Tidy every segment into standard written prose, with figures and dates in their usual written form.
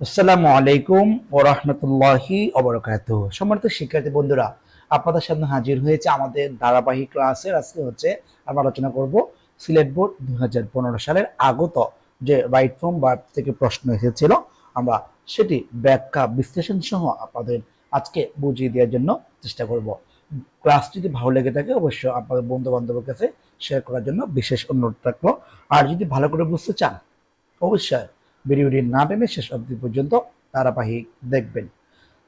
আসসালামু আলাইকুম ওয়া রাহমাতুল্লাহি ওয়া বারাকাতুহু। সম্মানিত শিক্ষার্থী বন্ধুরা, আপনাদের সামনে হাজির হয়েছে আমাদের ধারাবাহিক ক্লাসের। আজকে আমরা আলোচনা করব সিলেট বোর্ড 2015 সালের আগত যে রাইট ফ্রম ভার্ব থেকে প্রশ্ন এসেছিল, আমরা সেটি ব্যাখ্যা বিশ্লেষণ সহ আপনাদের আজকে বুঝিয়ে দেওয়ার জন্য চেষ্টা করব। ক্লাস যদি ভালো লেগে থাকে অবশ্যই আপনাদের বন্ধু বান্ধবের কাছে শেয়ার করার জন্য বিশেষ অনুরোধ রাখবো। আর যদি ভালো করে বুঝতে চান অবশ্যই ভিডিওটি না টেনে শেষ অবধি পর্যন্ত ধারাবাহিক দেখবেন।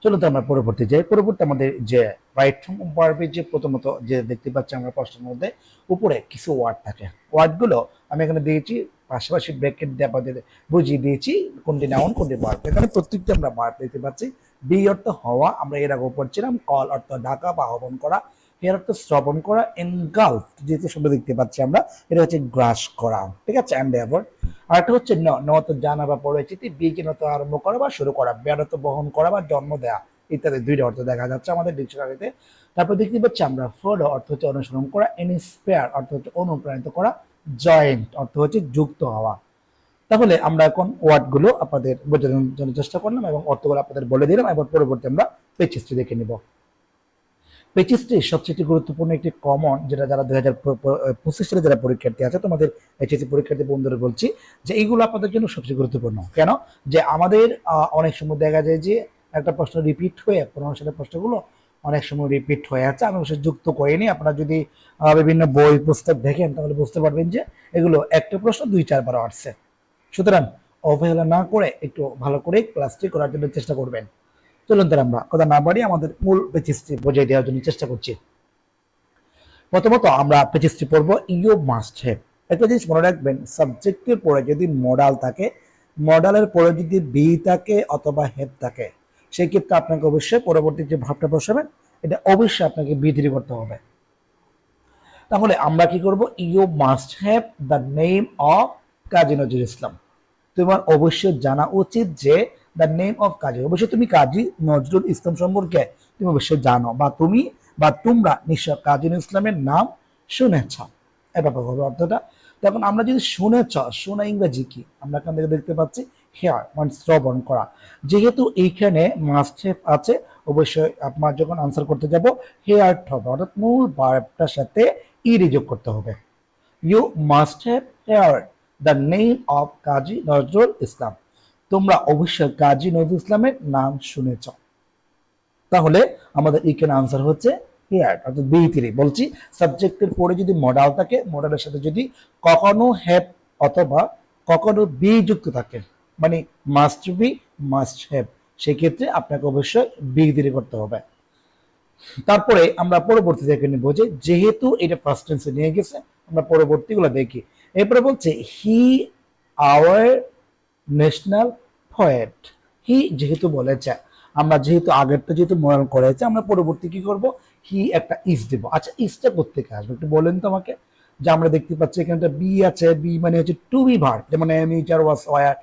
চলুন তো আমরা পরবর্তী যাই। পরবর্তী আমাদের যে রাইট ফ্রম ভার্বের যে প্রথমত যে দেখতে পাচ্ছি আমরা প্রশ্নের মধ্যে উপরে কিছু ওয়ার্ড থাকে, ওয়ার্ডগুলো আমি এখানে দিয়েছি, পাশাপাশি ব্র্যাকেট দিয়ে আপনাদের বুঝিয়ে দিয়েছি কোনটি নাউন কোনটি ভার্ব। এখানে প্রত্যেকটি আমরা ভার্ব দেখতে পাচ্ছি। বি অর্থ হওয়া, আমরা এর আগে পড়ছিলাম। কল অর্থ ঢাকা বা আহ্বান করা। এর অর্থ শ্রবণ করা। এনগালফ যেহেতু শব্দ দেখতে পাচ্ছি আমরা, এটা হচ্ছে গ্রাস করা, ঠিক আছে। অ্যান্ড এভার আর একটা হচ্ছে ন তো জানা বা পরিচিতি, বিজ্ঞানত আরম্ভ করা বা শুরু করা, বেড়াত বহন করা বা জন্ম দেয়া ইত্যাদি দুইটা অর্থ দেখা যাচ্ছে আমাদের ডিকশনারিতে। তারপর দেখতে পাচ্ছি আমরা ফলো অর্থ হচ্ছে অনুসরণ করা, ইন্সপায়ার অর্থ হচ্ছে অনুপ্রাণিত করা, জয়েন্ট অর্থ হচ্ছে যুক্ত হওয়া। তাহলে আমরা এখন ওয়ার্ডগুলো আপনাদের বোঝানোর জন্য চেষ্টা করলাম এবং অর্থগুলো আপনাদের বলে দিলাম। এবার পরবর্তী আমরা পেচিসটি দেখে নিব। পেচিসটি সবচেয়ে গুরুত্বপূর্ণ একটি কমন, যেটা যারা 2025 সালে যারা পরীক্ষার্থী আছে, তোমাদের এইচএসসি পরীক্ষার্থী বন্ধুরা বলছি যে এইগুলো আপনাদের জন্য সবচেয়ে গুরুত্বপূর্ণ। কেন? যে আমাদের অনেক সময় দেখা যায় যে একটা প্রশ্ন রিপিট হয়ে 15 সালের প্রশ্নগুলো অনেক সময় রিপিট হয়ে আছে। আমি অবশ্যই যুক্ত করিনি। আপনারা যদি বিভিন্ন বই পুস্তক দেখেন তাহলে বুঝতে পারবেন যে এগুলো একটা প্রশ্ন 2-4 বার আসছে। সুতরাং অবহেলা না করে একটু ভালো করে ক্লাসটি করার জন্য চেষ্টা করবেন। চলুন তাহলে আমরা কথা না বাড়িয়ে আমাদের মূল পেচিসটি বোঝাই দেওয়ার জন্য চেষ্টা করছি। প্রথমত আমরা পেচিসটি পড়বো ইউ মাস্ট হ্যাভ। একটা জিনিস মনে রাখবেন, সাবজেক্টের পরে যদি মডাল থাকে, মডালের পরে যদি বি থাকে অথবা হ্যাভ থাকে, সেই ক্ষেত্রে আপনাকে অবশ্যই পরবর্তী যে ভাবটা বসাবেন এটা অবশ্যই আপনাকে বি দিয়ে করতে হবে। তাহলে আমরা কি করব? You must have the name of Kazi Nazrul Islam. তোমার অবশ্যই জানা উচিত যে দ্য নেম অফ কাজী, অবশ্যই তুমি কাজী নজরুল ইসলাম সম্পর্কে তুমি অবশ্যই জানো, বা তুমি বা তোমরা নিশ্চয় কাজী নজরুল ইসলামের নাম শুনেছ। এবার হবে অর্থটা। তখন আমরা যদি শুনেছ, শোনা ইংরেজি কি? আমরা এখান থেকে দেখতে পাচ্ছি হেয়ার, মানে শ্রবণ করা। যেহেতু এইখানে মাস্ট হ্যাভ আছে, অবশ্যই আপনার যখন আনসার করতে যাব হেয়ার হবে, অর্থাৎ মূল ভার্বটার সাথে ইডি যোগ করতে হবে। You must have heard the name of Kazi Nazrul Islam. তোমরা অবশ্যই কাজী নজরুল ইসলামের নাম শুনেছ। তাহলে আমাদের এখানে আনসার হচ্ছে হেয়ার্ড, অর্থাৎ বি3। বলছি সাবজেক্টের পরে যদি মডাল থাকে, মডালের সাথে যদি কখনো হ্যাভ অথবা কখনো বি যুক্ত থাকে, মানে মাস্ট বি, মাস্ট হ্যাভ, সেক্ষেত্রে আপনাকে অবশ্যই বি3 করতে হবে। তারপরে আমরা পরবর্তী দেখে নিব যে যেহেতু এটা ফার্স্ট টেন্সে নিয়ে গেছে, আমরা পরবর্তীগুলো দেখি। এরপরে বলছে হি আওয়ার ন্যাশনাল পোয়েট। হি যেহেতু বলেছে, আমরা যেহেতু আগেরটা যেহেতু মডেল করেছে, আমরা পরবর্তী কি করব? হি একটা ইস দেব। আচ্ছা, ইসটা কোত্থেকে আসবে একটু বলেন তো আমাকে। যে আমরা দেখতে পাচ্ছি এখানে একটা বি আছে, বি মানে হচ্ছে টু বি ভার্ব, যেমন এম ইউচার ওয়াজ ওয়ার।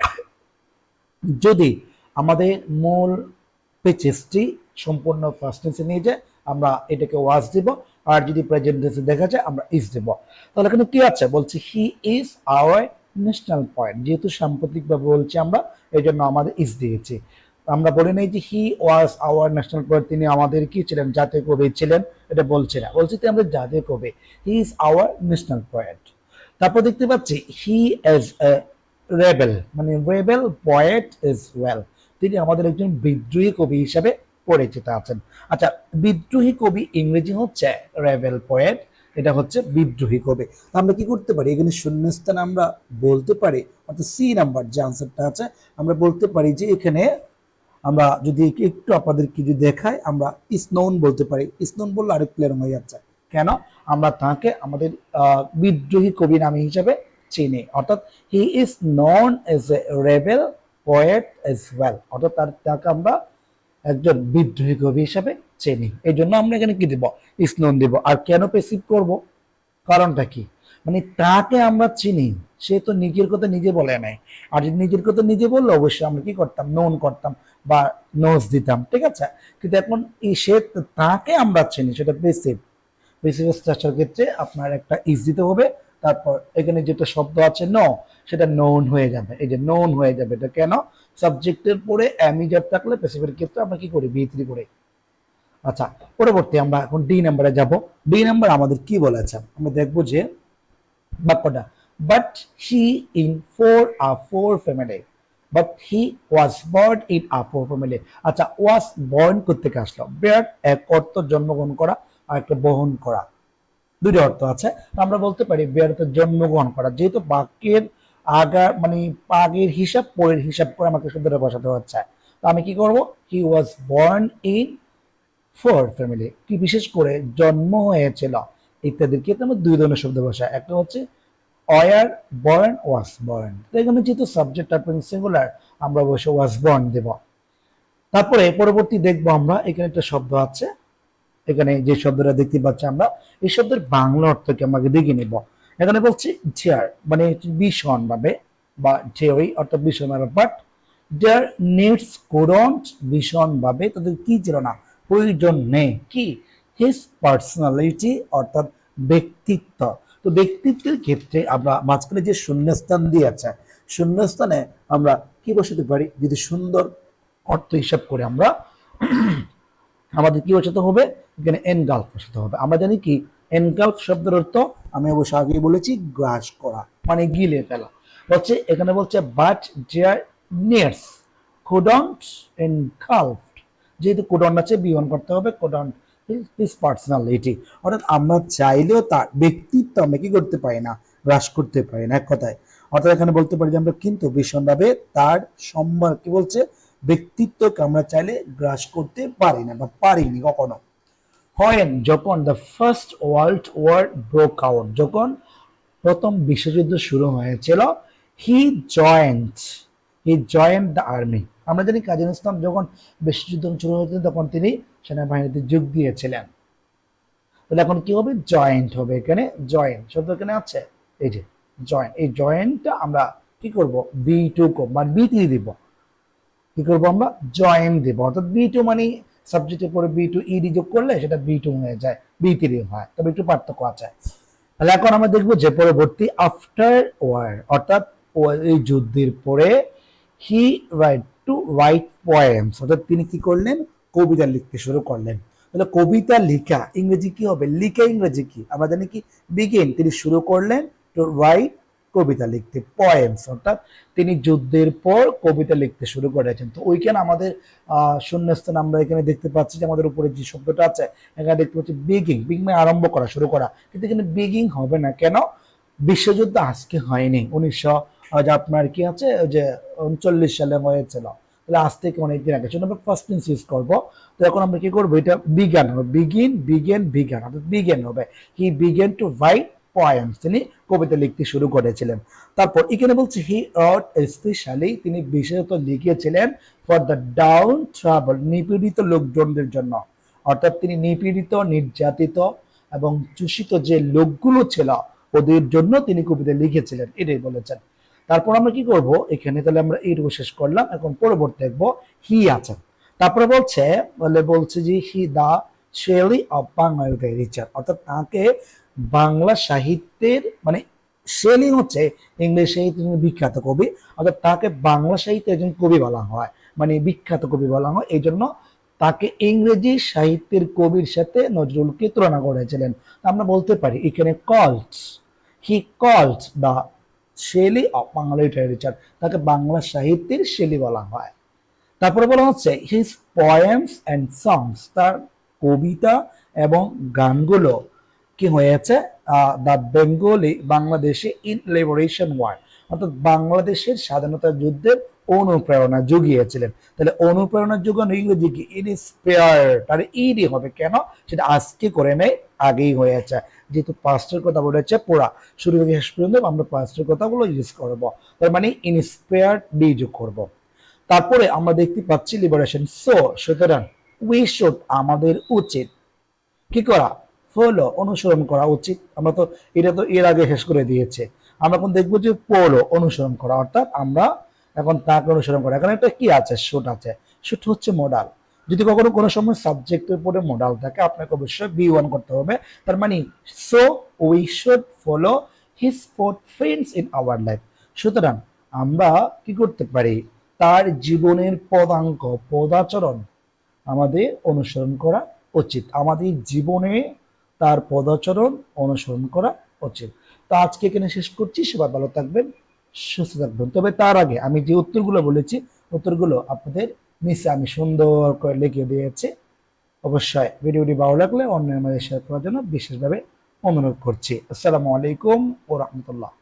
যদি আমাদের মূল পেচেসটি সম্পূর্ণ ফার্স্ট টেন্সে নিয়ে যায়, আমরা এটাকে ওয়াজ দিব। আর যদি প্রেজেন্ট টেন্সে দেখা যায় আমরা ইজ দেব। তাহলে এখানে কি আছে? বলছি he is our national point. যেহেতু সাম্প্রতিকভাবে বলছি আমরা, এই জন্য আমাদের ইজ দিয়েছি। আমরা বলে নেই যে হি ওয়াজ আওয়ার ন্যাশনাল পয়েন্ট, তিনি আমাদের কি ছিলেন? জাতীয় কবি ছিলেন। এটা বলছি না, বলছি তিনি আমাদের জাতীয় কবি। He is our national point. তারপর দেখতে পাচ্ছি হি ইজ এ রেবেল, মানে রেবেল পয়েট ইজ ওয়েল। তিনি আমাদের একজন বিদ্রোহী কবি হিসাবে পরিচিত আছেন। আচ্ছা, বিদ্রোহী কবি ইংরেজি হচ্ছে রেবেল পোয়েট, এটা হচ্ছে বিদ্রোহী কবি। আমরা কি করতে পারি? এখানে শূন্যস্থান আমরা বলতে পারি, অর্থাৎ সি নাম্বার যে আনসারটা আছে, আমরা বলতে পারি যে এখানে আমরা যদি একটু আপনাদেরকে যদি দেখাই, আমরা ইস নোন বলতে পারি। ইস নোন বললে আরেক প্লেয়ার হয়ে যাচ্ছে। কেন? আমরা তাকে আমাদের বিদ্রোহী কবি নামে হিসাবে চিনি, অর্থাৎ he is known as a rebel poet as well, অর্থাৎ তাকে আমরা একজন বিদ্রোহী কবি হিসাবে চিনি। এই জন্য আমরা এখানে কি দিব? ইস নোন দিব। আর কেন পেসিভ করব? কারণটা কি? মানে তাকে আমরা চিনি, সে তো নিজের কথা নিজে বলে নাই। আর যদি নিজের কথা নিজে বললে অবশ্যই আমরা কি করতাম? নোন করতাম বা নোজ দিতাম, ঠিক আছে। কিন্তু এখন সে, তাকে আমরা চিনি, সেটা পেসিভ। পেসিভ স্ট্রাকচার ক্ষেত্রে আপনার একটা ইজ দিতে হবে। তারপর এখানে যেটা শব্দ আছে নো, সেটা নোন হয়ে যাবে। এই যে নোন হয়ে যাবে, এটা কেন? সাবজেক্টের পরে অ্যামিজার থাকলে প্যাসিভের ক্ষেত্রে আমরা কি করি বি থ্রি করে। আচ্ছা, পরবর্তী আমরা এখন ডি নাম্বারে যাব। ডি নাম্বার আমাদের কি বলেছে, আমরা দেখবো যে বাক্যটা, but he in poor family, but he was born in a four family. আচ্ছা, ওয়াজ বর্ন করতে আসলো, বেয়ার এক অর্থ জন্মগ্রহণ করা আর একটা বহন করা, দুটো অর্থ আছে। আমরা বলতে পারি বেয়ার তো জন্মগ্রহণ করা, যেহেতু বাক্যের আগা মানে আগের হিসাব পরের হিসাব করে আমাকে শব্দটা বসাতে হচ্ছে। তো আমি কি করব, he was born in poor family, কি বিশেষ করে জন্ম হয়েছিল ইত্যাদির ক্ষেত্রে আমরা দুই ধরনের শব্দ বসাই, একটা হচ্ছে ওয়ার বর্ন, ওয়াজ বর্ন। তো এখানে যেহেতু সাবজেক্ট আর সিঙ্গুলার, আমরা অবশ্যই ওয়াজ বর্ন দেব। তারপরে পরবর্তী দেখবো আমরা, এখানে একটা শব্দ আছে, এখানে যে শব্দটা দেখতে পাচ্ছি আমরা, এই শব্দের বাংলা অর্থকে আমাকে দেখে নেব। এখানে বলছি ঝিয়ার মানে ভীষণ ভাবে বা ঢেউই অর্থাৎ ভীষণ ভাবে, বাট দেয়ার নিডস কুডন্ট, ভীষণ ভাবে তাদের কি ছিল না, প্রয়োজন নেই কি, হিজ পার্সোনালিটি অর্থাৎ ব্যক্তিত্ব। তো ব্যক্তিত্বের ক্ষেত্রে আমরা মাঝখানে যে শূন্যস্থান দিয়ে আছে, শূন্যস্থানে আমরা কি বসাতে পারি, যদি সুন্দর অর্থ হিসাব করে আমরা আমাদের কি বসাতে হবে, এখানে এনগালফ বসাতে হবে। আমরা জানি কি এনগালফ শব্দের অর্থ, আমি অবশ্য আগেই বলেছি, গ্রাস করা মানে গিলে ফেলা। হচ্ছে এখানে বলছে বাট দেয়ার নিডস কুডন্ট এনগালফড, যেহেতু কুডন্ট আছে বি1 করতে হবে, কুডন্ট হিজ পার্সোনালিটি, অর্থাৎ আমরা চাইলেও তার ব্যক্তিত্ব আমরা কি করতে পারি না, গ্রাস করতে পারি না, এক কথায়। অর্থাৎ এখানে বলতে পারি যে আমরা কিন্তু ভীষণভাবে তার সম্মান কি বলছে, ব্যক্তিত্বকে আমরা চাইলে গ্রাস করতে পারি না বা পারিনি কখনো। হয় যখন the first world war broke out, যখন প্রথম বিশ্বযুদ্ধ শুরু হয়েছিল, হি জয়েন্ট দ্য আর্মি। আমরা জানি কাজী নজরুল ইসলাম যখন বিশ্বযুদ্ধ শুরু হয়েছিল তখন তিনি সেনাবাহিনীতে যোগ দিয়েছিলেন। তাহলে এখন কি হবে, জয়েন্ট হবে, এখানে জয়েন্ট শব্দ এখানে আছে, এই যে জয়েন্ট, এই জয়েন্টটা আমরা কি করব, বি2 মানে বি3 দিব, কি করবো আমরা জয়েন দেব, অর্থাৎ বি2 মানে সাবজেক্টের পরে বি2 ইডি যোগ করলে সেটা বি2 হয়ে যায়, বি3 হয়, তবে একটু পার্থক্য আছে। তাহলে এখন আমরা দেখবো যে পরবর্তী আফটার ওয়ার, অর্থাৎ এই যুদ্ধের পরে হি রাইট পোয়েমস, অর্থাৎ তিনি কি করলেন, কবিতা লিখতে শুরু করলেন। তাহলে কবিতা লিখা ইংরেজি কি হবে, লিখা ইংরেজি কি, আমরা জানি কি বিগিন, তিনি শুরু করলেন টু রাইট কবিতা লিখতে, পোয়েমস, অর্থাৎ তিনি যুদ্ধের পর কবিতা লিখতে শুরু করেছেন। তো ওইখানে আমাদের শূন্যস্থান আমরা এখানে দেখতে পাচ্ছি যে আমাদের উপরে যে শব্দটা আছে এখানে দেখতে পাচ্ছি বিগিং, বিগিং মানে আরম্ভ করা, শুরু করা, কিন্তু এখানে বিগিং হবে না কেন, বিশ্বযুদ্ধ আজকে হয়নি, 1900 আপনার কি আছে যে 39 সালে হয়েছিল, তাহলে আজ থেকে অনেকদিন আগে, আমরা ফার্স্ট টেন্স ইউজ করবো। তো এখন আমরা কি করবো, এটা বিজ্ঞান হবে, বিজ্ঞান অর্থাৎ বিজ্ঞান হবে, হি বিজ্ঞান টু রাইট পোয়েমস, তিনি কবিতা লিখতে শুরু করেছিলেন। তারপর এখানে বলছে হি রট স্পেশালি, তিনি বিশেষত লিখেছিলেন ফর দ্য ডাউন ট্রাবল, নিপীড়িত লোকজনদের জন্য, অর্থাৎ তিনি নিপীড়িত, নির্যাতিত এবং চূষিত যে লোকগুলো ছিল ওদের জন্য তিনি কবিতা লিখেছিলেন, এটাই বলেছেন। তারপর আমরা কি করব, এখানে তাহলে আমরা এইটুকু শেষ করলাম, এখন পরবর্তী দেখবো হি আছে। তারপরে বলছে যে হি দা শেলি অফ বাংলা লিটারেচার, অর্থাৎ তাকে বাংলা সাহিত্যের মানে শেলি হচ্ছে ইংলিশ সাহিত্যের বিখ্যাত কবি, অর্থাৎ তাকে বাংলা সাহিত্যের একজন কবি বলা হয়, মানে বিখ্যাত কবি বলা হয়, এই জন্য তাকে ইংরেজি সাহিত্যের কবির সাথে নজরুলকে তুলনা করেছিলেন। আমরা বলতে পারি এখানে he called the Shelley of Bangla literature, তাকে বাংলা সাহিত্যের শেলি বলা হয়। তারপরে বলা হচ্ছে হিজ পোয়েমস অ্যান্ড সংস, তার কবিতা এবং গানগুলো কি হয়েছে, দ্য বেঙ্গলি বাংলাদেশে ইন লিবারেশন ওয়ার, অর্থাৎ বাংলাদেশের স্বাধীনতা যুদ্ধের অনুপ্রেরণা জুগিয়েছিলেন। তাহলে অনুপ্রেরণা যোগানো ইংরেজি কি, ইনস্পায়ার, তার ইডি হবে কেন, সেটা আজকে করে নেই, আগেই হয়েছে, যেহেতু পাস্টের কথা বলেছে পুরা শুরু থেকে শেষ পর্যন্ত আমরা পাস্টের কথাগুলো ইউজ করবো, তার মানে ইনস্পায়ার্ড ডি যোগ করবো। তারপরে আমরা দেখতে পাচ্ছি লিবারেশন, সুতরাং উই শুড, আমাদের উচিত কি করা, ফলো, অনুসরণ করা উচিত। আমরা তো এটা তো এর আগে শেষ করে দিয়েছে, আমরা এখন দেখবো যে ফলো, অনুসরণ করা, অর্থাৎ আমরা এখন তাকে অনুসরণ করা। এখানে একটা কি আছে, শুট আছে, শুট হচ্ছে মডাল, যদি কখনো কোনো সময় সাবজেক্টের উপরে মডাল থাকে আপনাকে অবশ্যই বি1 করতে হবে, তার মানে so we should follow his footprints in our life, সুতরাং আমরা কি করতে পারি, তার জীবনের পদাঙ্ক পদাচরণ আমাদের অনুসরণ করা উচিত। আমাদের জীবনে তার পদাচরণ অনুসরণ করা উচিত। তো আজকে এখানে শেষ করছি। সবাই ভালো থাকবেন, সুস্থ থাকবেন। তবে তার আগে আমি যে উত্তরগুলো বলেছি, উত্তরগুলো আপনাদের নিচে আমি সুন্দর করে লিখে দিয়েছি। অবশ্যই ভিডিওটি ভালো লাগলে অন্যের মাঝে শেয়ার করার জন্য বিশেষভাবে অনুরোধ করছি। আসসালামু আলাইকুম ওয়া রাহমাতুল্লাহ।